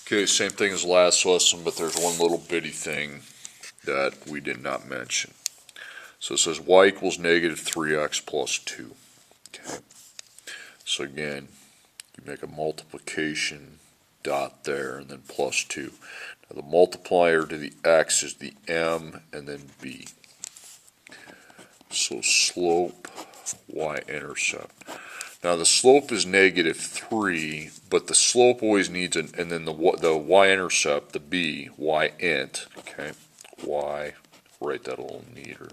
Okay, same thing as last lesson, but there's one little bitty thing that we did not mention. So it says y equals negative 3x plus 2. Okay. So again, you make a multiplication dot there and then plus 2. Now the multiplier to the x is the m and then b. So slope, y-intercept. Now the slope is negative 3, but the slope always needs an, and then the y-intercept, the b, y-int, okay, y, write that a little neater.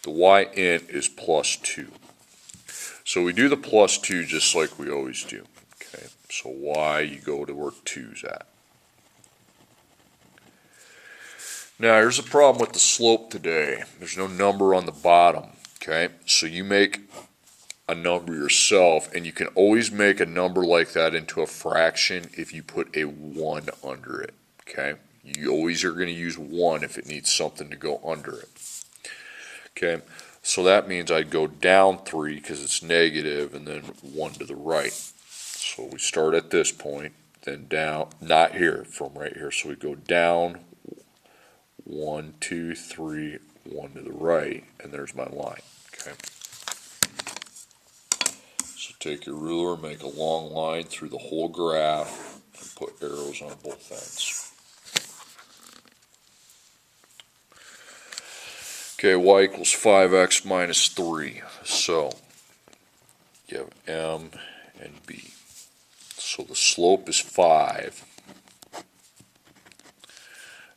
The y-int is plus 2. So we do the plus 2 just like we always do, okay. So y, you go to where 2's at. Now here's the problem with the slope today. There's no number on the bottom, okay. So you make a number yourself, and you can always make a number like that into a fraction if you put a 1 under it, okay? You always are going to use 1 if it needs something to go under it, okay? So that means I'd go down 3 because it's negative, and then 1 to the right. So we start at this point, then down, not here, from right here. So we go down 1, 2, 3, 1 to the right, and there's my line, okay? So take your ruler, make a long line through the whole graph, and put arrows on both ends. Okay, y equals 5x minus 3. So you have m and b. So the slope is 5,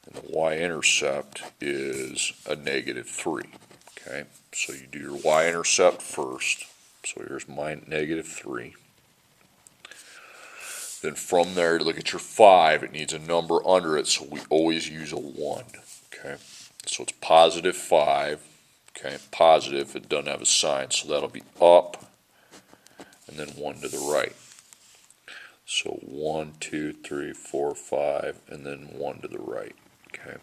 and the y-intercept is a negative 3. Okay, so you do your y-intercept first. So here's my negative 3. Then from there, look at your 5. It needs a number under it, so we always use a 1. Okay, so it's positive 5. Okay, positive. It doesn't have a sign, so that'll be up, and then 1 to the right. So 1, 2, 3, 4, 5, and then 1 to the right. Okay.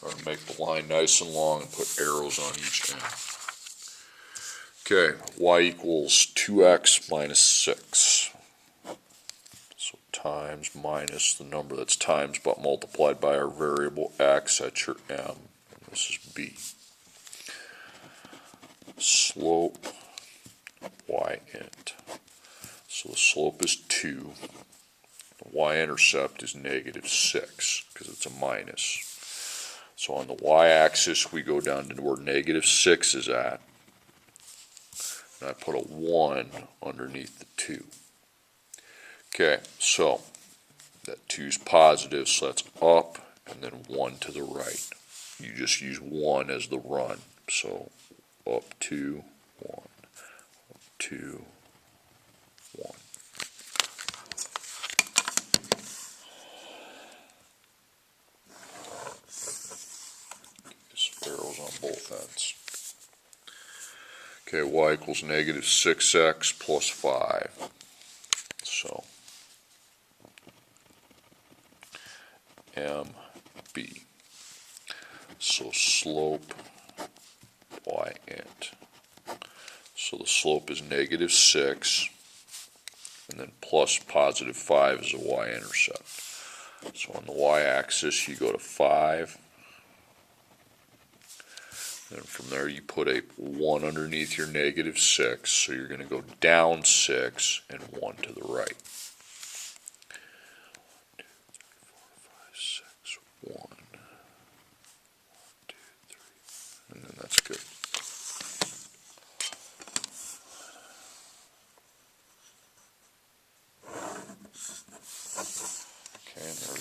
I'm going to make the line nice and long and put arrows on each end. Okay, y equals 2x minus 6. So times minus the number that's times but multiplied by our variable x, that's your m. And this is b. Slope y-int. So the slope is 2. The y-intercept is negative 6 because it's a minus. So on the y-axis, we go down to where negative 6 is at. And I put a 1 underneath the 2. Okay, so that 2 is positive, so that's up, and then 1 to the right. You just use 1 as the run. So up 2, 1, up 2, 1. Arrows on both ends. Okay, y equals negative 6x plus 5. So MB. So slope y-int. So the slope is negative 6, and then plus positive 5 is the y-intercept. So on the y-axis, you go to 5. And from there you put a 1 underneath your negative 6, so you're going to go down 6 and 1 to the right. 2, 3, 4, 5, 6, 1, 1, 2, 3, and then that's good. Okay, and there's